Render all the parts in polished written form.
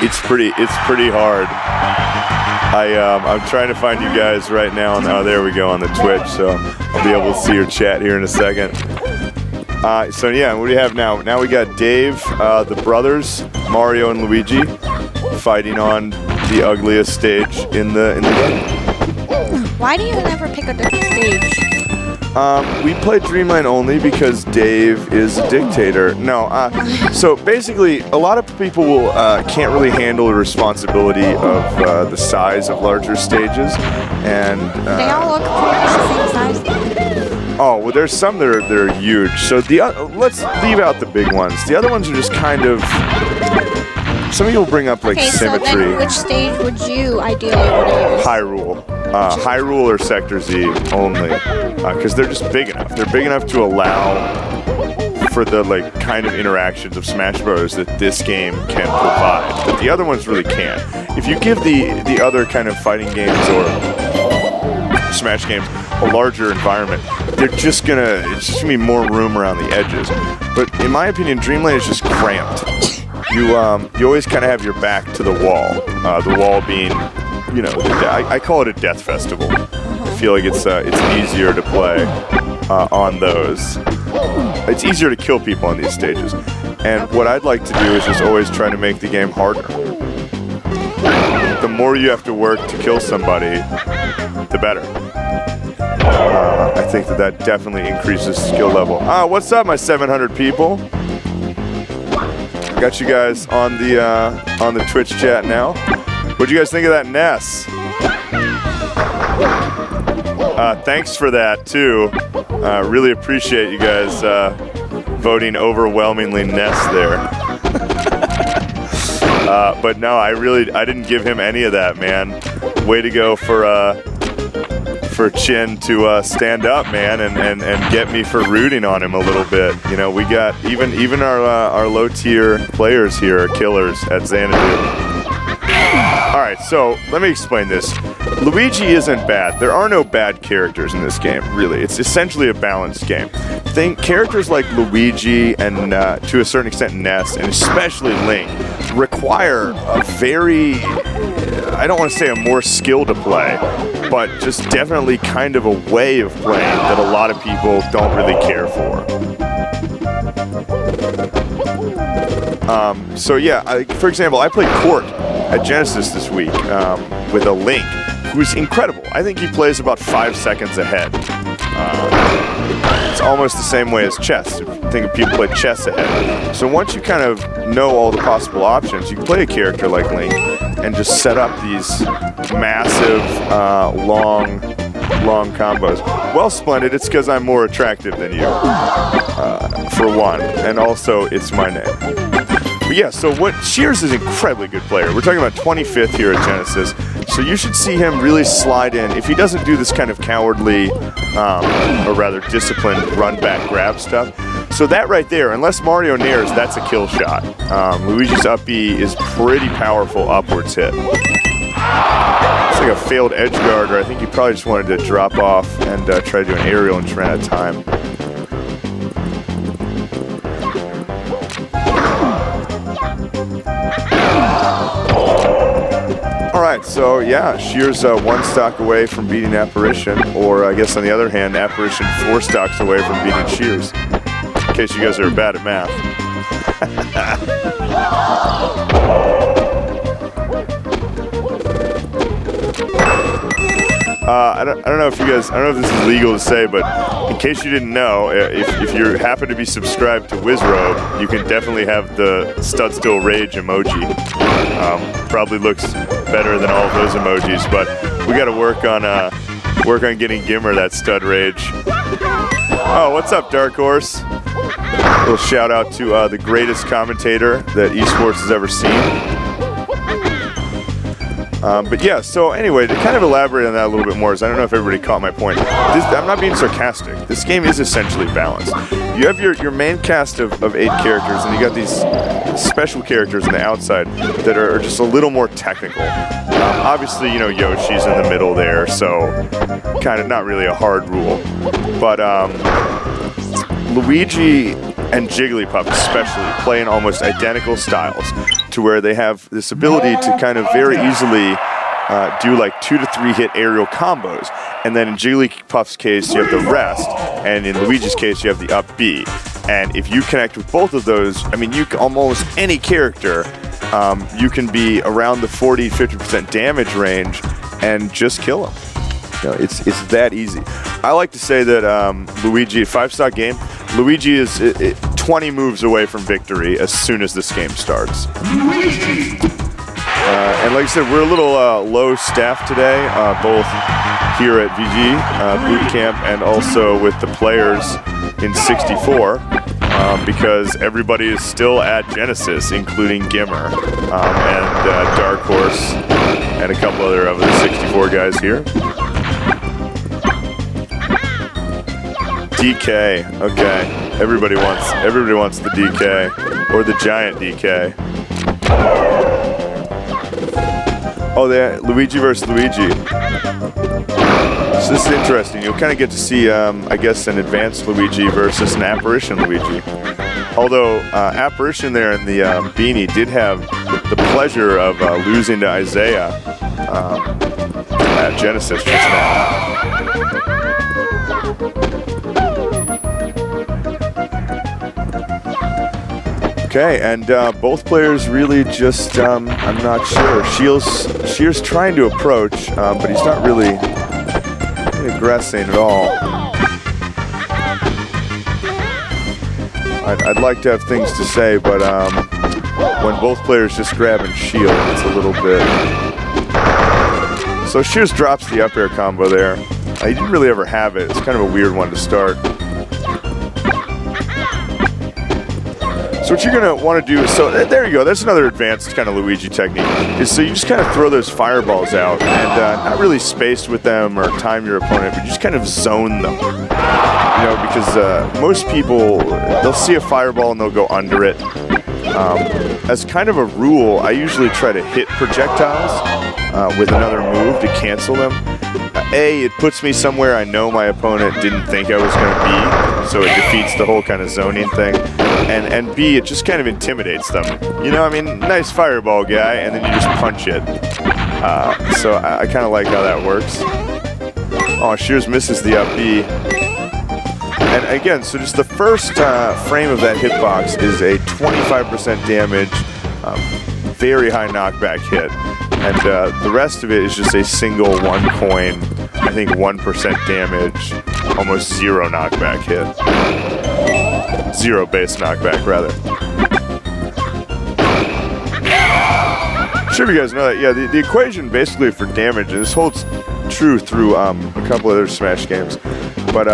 It's pretty hard. I'm trying to find you guys right now. Oh, there we go on the Twitch, so I'll be able to see your chat here in a second. So yeah, what do you have now? Now we got Dave, the brothers, Mario and Luigi, fighting on the ugliest stage in the game. Why do you never pick a different stage? We play Dreamland only because Dave is a dictator. No, so basically, a lot of people will can't really handle the responsibility of the size of larger stages, and they all look pretty much the same size. Oh well, there's some that are huge. So let's leave out the big ones. The other ones are just kind of. Some people bring up like symmetry. So then which stage would you ideally want to use? Hyrule. Hyrule or Sector Z only, because they're just big enough. They're big enough to allow for the like kind of interactions of Smash Bros. That this game can provide, but the other ones really can't. If you give the other kind of fighting games or Smash games a larger environment, it's just gonna be more room around the edges. But in my opinion, Dreamland is just cramped. You always kind of have your back to the wall. The wall being, you know, I call it a death festival. I feel like it's easier to play on those. It's easier to kill people on these stages. And what I'd like to do is just always try to make the game harder. The more you have to work to kill somebody, the better. I think that definitely increases skill level. What's up, my 700 people? Got you guys on the Twitch chat now. What'd you guys think of that Ness? Thanks for that too. Really appreciate you guys voting overwhelmingly Ness there. But no, I didn't give him any of that, man. Way to go for Chin to stand up, man, and get me for rooting on him a little bit. You know, we got even our low tier players here are killers at Xanadu. All right, so let me explain this. Luigi isn't bad. There are no bad characters in this game, really. It's essentially a balanced game. Characters like Luigi and to a certain extent Ness, and especially Link, require a very, I don't want to say a more skill to play, but just definitely kind of a way of playing that a lot of people don't really care for. So yeah, for example, I played Court at Genesis this week with a Link who's incredible. I think he plays about 5 seconds ahead. It's almost the same way as chess. I think people play chess ahead. So once you kind of know all the possible options, you can play a character like Link and just set up these massive, long combos. Well, Splendid, it's because I'm more attractive than you, for one, and also it's my name. But yeah, so Shears is an incredibly good player. We're talking about 25th here at Genesis, so you should see him really slide in. If he doesn't do this kind of cowardly, or rather disciplined run-back grab stuff, so that right there, unless Mario nairs, that's a kill shot. Luigi's up B is pretty powerful upwards hit. It's like a failed edge guard, or I think he probably just wanted to drop off and try to do an aerial and ran out of time. Alright, so yeah, Shears 1 stock away from beating Apparition, or I guess on the other hand, Apparition 4 stocks away from beating Shears. In case you guys are bad at math. I don't know if you guys, I don't know if this is legal to say, but in case you didn't know, if you happen to be subscribed to Wizrobe, you can definitely have the Stud Still Rage emoji. Probably looks better than all of those emojis, but we got to work on getting GimR that Stud Rage. Oh, what's up, Dark Horse? A little shout out to the greatest commentator that esports has ever seen. But yeah, so anyway, to kind of elaborate on that a little bit more, is I don't know if everybody caught my point. I'm not being sarcastic. This game is essentially balanced. You have your main cast of 8 characters, and you got these special characters on the outside that are just a little more technical. Obviously, you know, Yoshi's in the middle there, so kind of not really a hard rule. But Luigi and Jigglypuff especially play in almost identical styles, to where they have this ability to kind of very easily do like 2 to 3 hit aerial combos. And then in Jigglypuff's case, you have the rest, and in Luigi's case, you have the up B. And if you connect with both of those, I mean, you can, almost any character, you can be around the 40-50% damage range and just kill them. You know, it's that easy. I like to say that Luigi, 5-star game, Luigi is 20 moves away from victory as soon as this game starts. And like I said, we're a little low staff today, both here at VGBootCamp and also with the players in 64, because everybody is still at Genesis, including GimR and Dark Horse and a couple other of the 64 guys here. DK, okay. Everybody wants the DK or the giant DK. Oh, they're Luigi versus Luigi. So this is interesting. You'll kind of get to see, I guess, an advanced Luigi versus an Apparition Luigi. Although Apparition there in the beanie did have the pleasure of losing to Isaiah at Genesis just now. Okay, and both players really just, I'm not sure. Shears trying to approach, but he's not really aggressing at all. I'd like to have things to say, but when both players just grab and shield, it's a little bit... So Shears drops the up air combo there. He didn't really ever have it. It's kind of a weird one to start. So what you're going to want to do is, so there you go, that's another advanced kind of Luigi technique, is so you just kind of throw those fireballs out and not really spaced with them or time your opponent, but you just kind of zone them. You know, because most people, they'll see a fireball and they'll go under it. As kind of a rule, I usually try to hit projectiles with another move to cancel them. A, it puts me somewhere I know my opponent didn't think I was going to be, so it defeats the whole kind of zoning thing. And B, it just kind of intimidates them. You know, I mean, nice fireball guy, and then you just punch it. So I kind of like how that works. Oh, Shears misses the up B. And again, so just the first frame of that hitbox is a 25% damage, very high knockback hit. And the rest of it is just a single 1 coin, I think 1% damage, almost 0 knockback hit. 0 base knockback, rather. I'm sure you guys know that. Yeah, the equation basically for damage, and this holds true through a couple other Smash games, but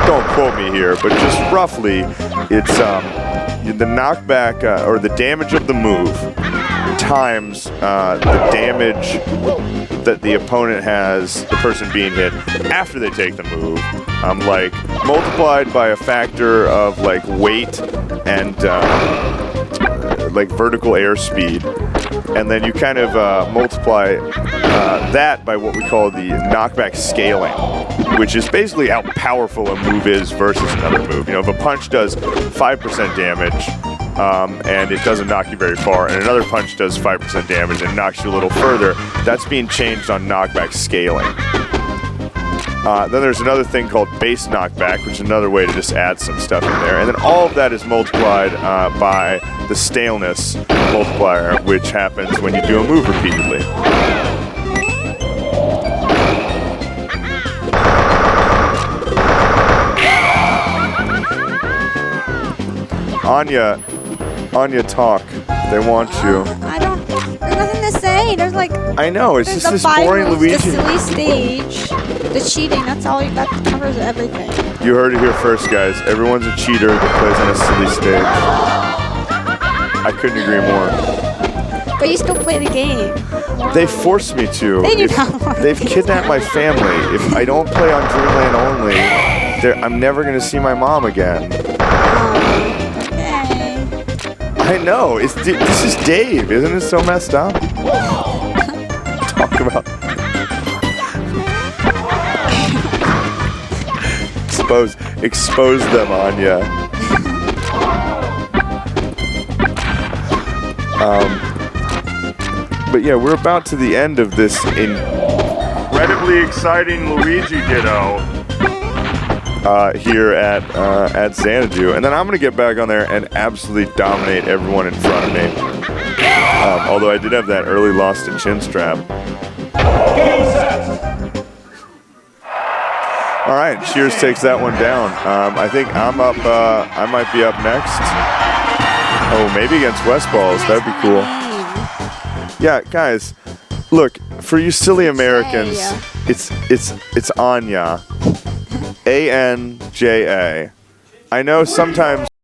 don't quote me here, but just roughly, it's the knockback or the damage of the move times the damage that the opponent has, the person being hit, after they take the move, like multiplied by a factor of like weight and like vertical airspeed, and then you kind of multiply that by what we call the knockback scaling, which is basically how powerful a move is versus another move. You know, if a punch does 5% damage, and it doesn't knock you very far, and another punch does 5% damage and knocks you a little further, that's being changed on knockback scaling. Then there's another thing called base knockback, which is another way to just add some stuff in there. And then all of that is multiplied by the staleness multiplier, which happens when you do a move repeatedly. Anya, talk. They want you. I don't. There's nothing to say. There's like. I know. It's just this boring Luigi. The silly stage, the cheating. That's all. That covers everything. You heard it here first, guys. Everyone's a cheater that plays on a silly stage. I couldn't agree more. But you still play the game. They force me to. They do not want They've kidnapped my family. If I don't play on Dreamland only, I'm never going to see my mom again. I know. This is Dave. Isn't it so messed up? Talk about... expose them, Anya. But yeah, we're about to the end of this incredibly exciting Luigi Ditto here at Xanadu, and then I'm gonna get back on there and absolutely dominate everyone in front of me. Although I did have that early loss to chin strap. All right, Shears takes that one down. I think I'm up. I might be up next. Oh, maybe against Westballs. That'd be cool. Yeah, guys, look, for you silly Americans, it's Anja. A-N-J-A. I know sometimes